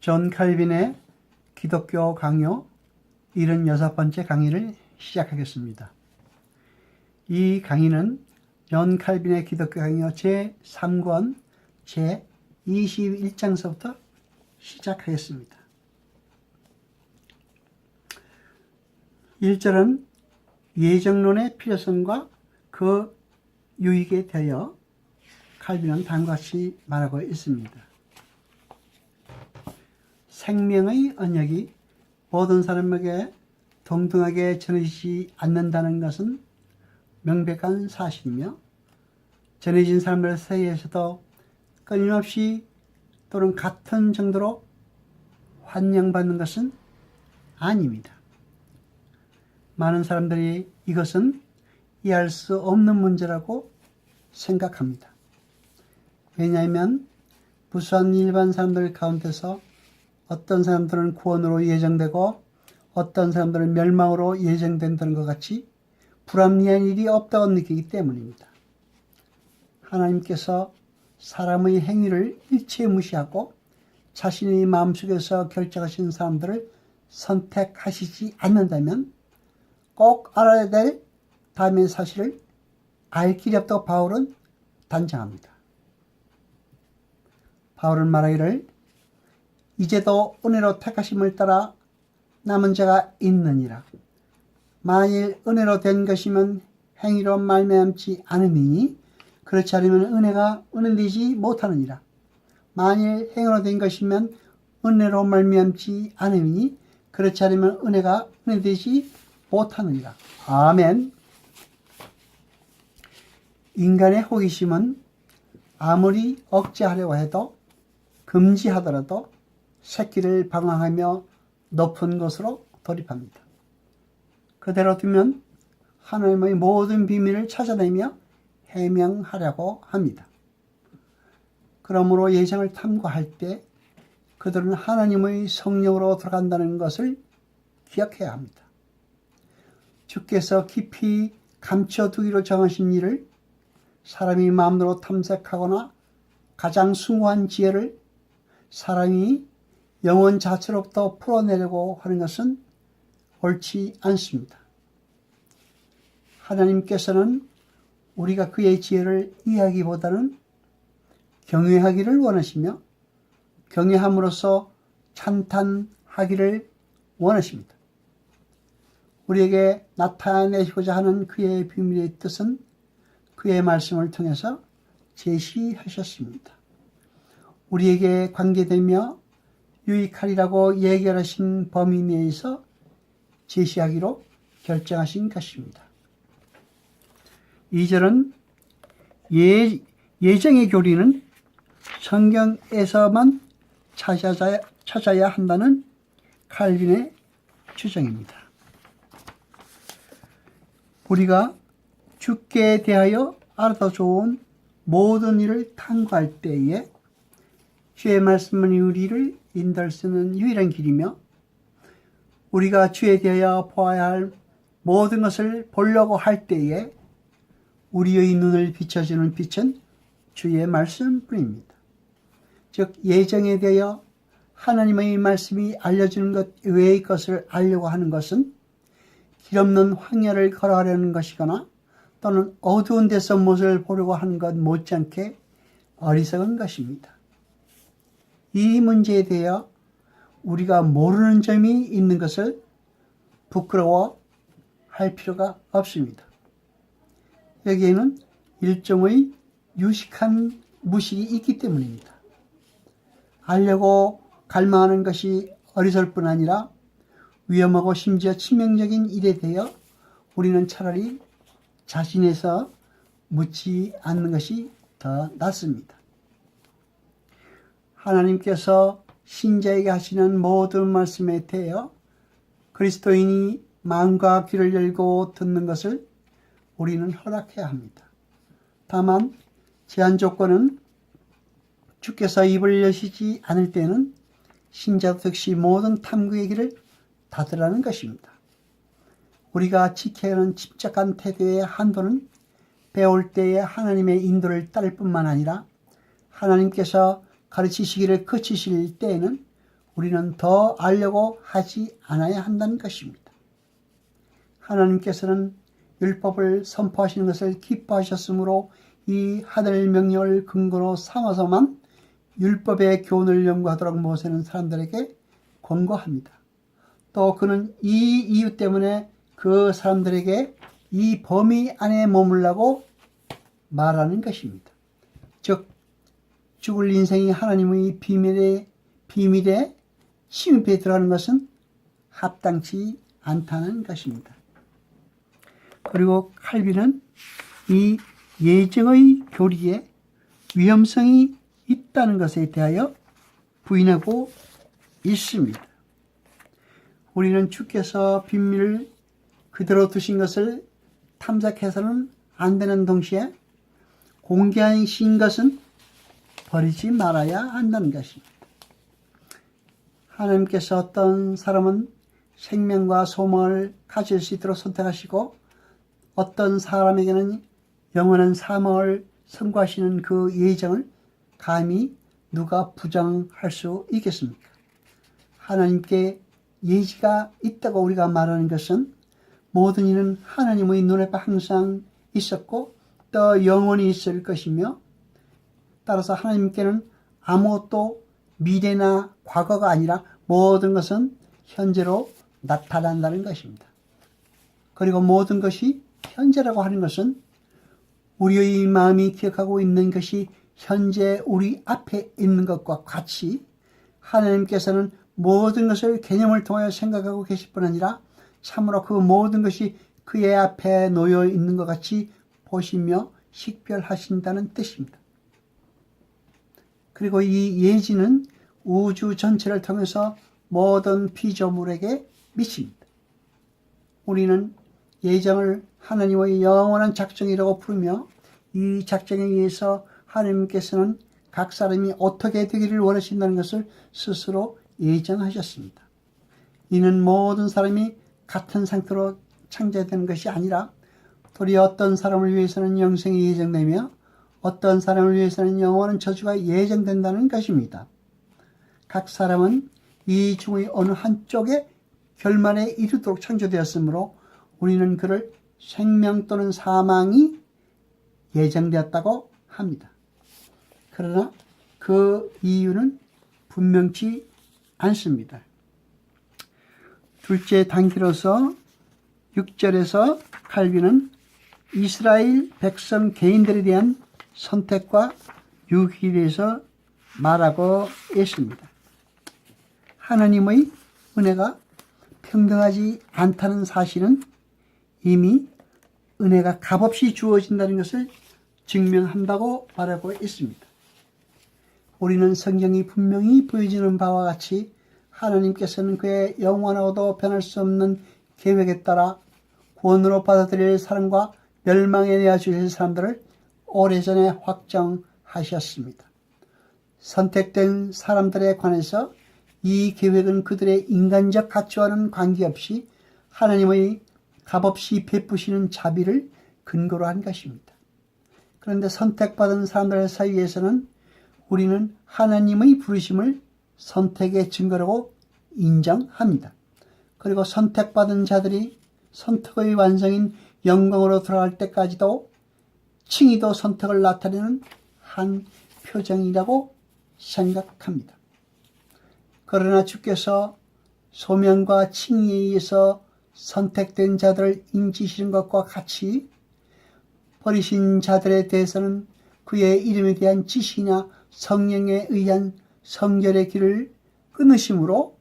존 칼빈의 기독교 강요 76번째 강의를 시작하겠습니다. 이 강의는 존 칼빈의 기독교 강요 제3권 제21장서부터 시작하겠습니다. 1절은 예정론의 필요성과 그 유익에 대하여 칼빈은 다음과 같이 말하고 있습니다. 생명의 언약이 모든 사람에게 동등하게 전해지지 않는다는 것은 명백한 사실이며, 전해진 사람들 사이에서도 끊임없이 또는 같은 정도로 환영받는 것은 아닙니다. 많은 사람들이 이것은 이해할 수 없는 문제라고 생각합니다. 왜냐하면 무수한 일반 사람들 가운데서 어떤 사람들은 구원으로 예정되고 어떤 사람들은 멸망으로 예정된다는 것 같이 불합리한 일이 없다고 느끼기 때문입니다. 하나님께서 사람의 행위를 일체 무시하고 자신의 마음속에서 결정하신 사람들을 선택하시지 않는다면 꼭 알아야 될 다음의 사실을 알 길이 없다고 바울은 단정합니다. 바울은 말하기를 이제도 은혜로 택하심을 따라 남은 자가 있느니라. 만일 은혜로 된 것이면 행위로 말미암지 않음이니 그렇지 않으면 은혜가 은혜되지 못하느니라. 만일 행위로 된 것이면 은혜로 말미암지 않음이니 그렇지 않으면 은혜가 은혜되지 못하느니라. 아멘. 인간의 호기심은 아무리 억제하려고 해도 금지하더라도 새끼를 방황하며 높은 곳으로 돌입합니다. 그대로 두면 하나님의 모든 비밀을 찾아내며 해명하려고 합니다. 그러므로 예정을 탐구할 때 그들은 하나님의 성령으로 들어간다는 것을 기억해야 합니다. 주께서 깊이 감춰두기로 정하신 일을 사람이 마음으로 탐색하거나 가장 숭고한 지혜를 사람이 영혼 자체로부터 풀어내려고 하는 것은 옳지 않습니다. 하나님께서는 우리가 그의 지혜를 이해하기보다는 경외하기를 원하시며 경외함으로써 찬탄하기를 원하십니다. 우리에게 나타내시고자 하는 그의 비밀의 뜻은 그의 말씀을 통해서 제시하셨습니다. 우리에게 관계되며 유익하리라고 예결하신 범위 내에서 제시하기로 결정하신 것입니다. 2절은 예정의 교리는 성경에서만 찾아야 한다는 칼빈의 주장입니다. 우리가 주께 대하여 알아도 좋은 모든 일을 탐구할 때에 주의 말씀은 우리를 인도할 수 있는 유일한 길이며, 우리가 주에 대하여 보아야 할 모든 것을 보려고 할 때에 우리의 눈을 비춰주는 빛은 주의 말씀뿐입니다. 즉 예정에 대하여 하나님의 말씀이 알려주는 것 외의 것을 알려고 하는 것은 길없는 황야를 걸어가려는 것이거나 또는 어두운 데서 무엇을 보려고 하는 것 못지않게 어리석은 것입니다. 이 문제에 대하여 우리가 모르는 점이 있는 것을 부끄러워할 필요가 없습니다. 여기에는 일종의 유식한 무식이 있기 때문입니다. 알려고 갈망하는 것이 어리석을 뿐 아니라 위험하고 심지어 치명적인 일에 대하여 우리는 차라리 자신에서 묻지 않는 것이 더 낫습니다. 하나님께서 신자에게 하시는 모든 말씀에 대하여 그리스도인이 마음과 귀를 열고 듣는 것을 우리는 허락해야 합니다. 다만 제한 조건은 주께서 입을 여시지 않을 때는 신자도 역시 모든 탐구의 길을 닫으라는 것입니다. 우리가 지켜야 하는 침착한 태도의 한도는 배울 때에 하나님의 인도를 따를 뿐만 아니라 하나님께서 가르치시기를 그치실 때에는 우리는 더 알려고 하지 않아야 한다는 것입니다. 하나님께서는 율법을 선포하시는 것을 기뻐하셨으므로 이 하늘 명령을 근거로 삼아서만 율법의 교훈을 연구하도록 모세는 사람들에게 권고합니다. 또 그는 이 이유 때문에 그 사람들에게 이 범위 안에 머물라고 말하는 것입니다. 즉 죽을 인생이 하나님의 비밀에 침입해 들어가는 것은 합당치 않다는 것입니다. 그리고 칼빈은 이 예정의 교리에 위험성이 있다는 것에 대하여 부인하고 있습니다. 우리는 주께서 비밀을 그대로 두신 것을 탐색해서는 안 되는 동시에 공개하신 것은 버리지 말아야 한다는 것입니다. 하나님께서 어떤 사람은 생명과 소망을 가질 수 있도록 선택하시고 어떤 사람에게는 영원한 사망을 선고하시는 그 예정을 감히 누가 부정할 수 있겠습니까? 하나님께 예지가 있다고 우리가 말하는 것은 모든 일은 하나님의 눈에 항상 있었고 또 영원히 있을 것이며 따라서 하나님께는 아무것도 미래나 과거가 아니라 모든 것은 현재로 나타난다는 것입니다. 그리고 모든 것이 현재라고 하는 것은 우리의 마음이 기억하고 있는 것이 현재 우리 앞에 있는 것과 같이 하나님께서는 모든 것을 개념을 통하여 생각하고 계실 뿐 아니라 참으로 그 모든 것이 그의 앞에 놓여 있는 것 같이 보시며 식별하신다는 뜻입니다. 그리고 이 예지는 우주 전체를 통해서 모든 피조물에게 미칩니다. 우리는 예정을 하나님의 영원한 작정이라고 부르며 이 작정에 의해서 하나님께서는 각 사람이 어떻게 되기를 원하신다는 것을 스스로 예정하셨습니다. 이는 모든 사람이 같은 상태로 창조되는 것이 아니라 도리어 어떤 사람을 위해서는 영생이 예정되며 어떤 사람을 위해서는 영원한 저주가 예정된다는 것입니다. 각 사람은 이 중의 어느 한쪽에 결말에 이르도록 창조되었으므로 우리는 그를 생명 또는 사망이 예정되었다고 합니다. 그러나 그 이유는 분명치 않습니다. 둘째 단계로서 6절에서 칼빈은 이스라엘 백성 개인들에 대한 선택과 유기에 대해서 말하고 있습니다. 하나님의 은혜가 평등하지 않다는 사실은 이미 은혜가 값없이 주어진다는 것을 증명한다고 말하고 있습니다. 우리는 성경이 분명히 보여주는 바와 같이 하나님께서는 그의 영원하고도 변할 수 없는 계획에 따라 구원으로 받아들일 사람과 멸망에 내어주실 사람들을 오래전에 확정하셨습니다. 선택된 사람들에 관해서 이 계획은 그들의 인간적 가치와는 관계없이 하나님의 값없이 베푸시는 자비를 근거로 한 것입니다. 그런데 선택받은 사람들 사이에서는 우리는 하나님의 부르심을 선택의 증거라고 인정합니다. 그리고 선택받은 자들이 선택의 완성인 영광으로 들어갈 때까지도 칭의도 선택을 나타내는 한 표정이라고 생각합니다. 그러나 주께서 소명과 칭의에 의해서 선택된 자들을 인지시는 것과 같이 버리신 자들에 대해서는 그의 이름에 대한 지식이나 성령에 의한 성결의 길을 끊으심으로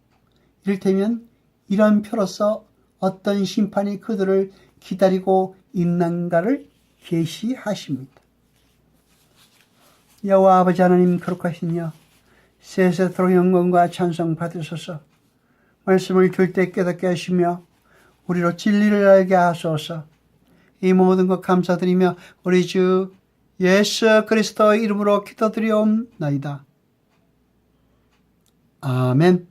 이를테면 이런 표로서 어떤 심판이 그들을 기다리고 있는가를 계시하십니다. 여호와 아버지 하나님 거룩하시며 세세토록 영광과 찬송 받으소서. 말씀을 들을 때 깨닫게 하시며 우리로 진리를 알게 하소서. 이 모든 것 감사드리며 우리 주 예수 그리스도의 이름으로 기도드리옵나이다. 아멘.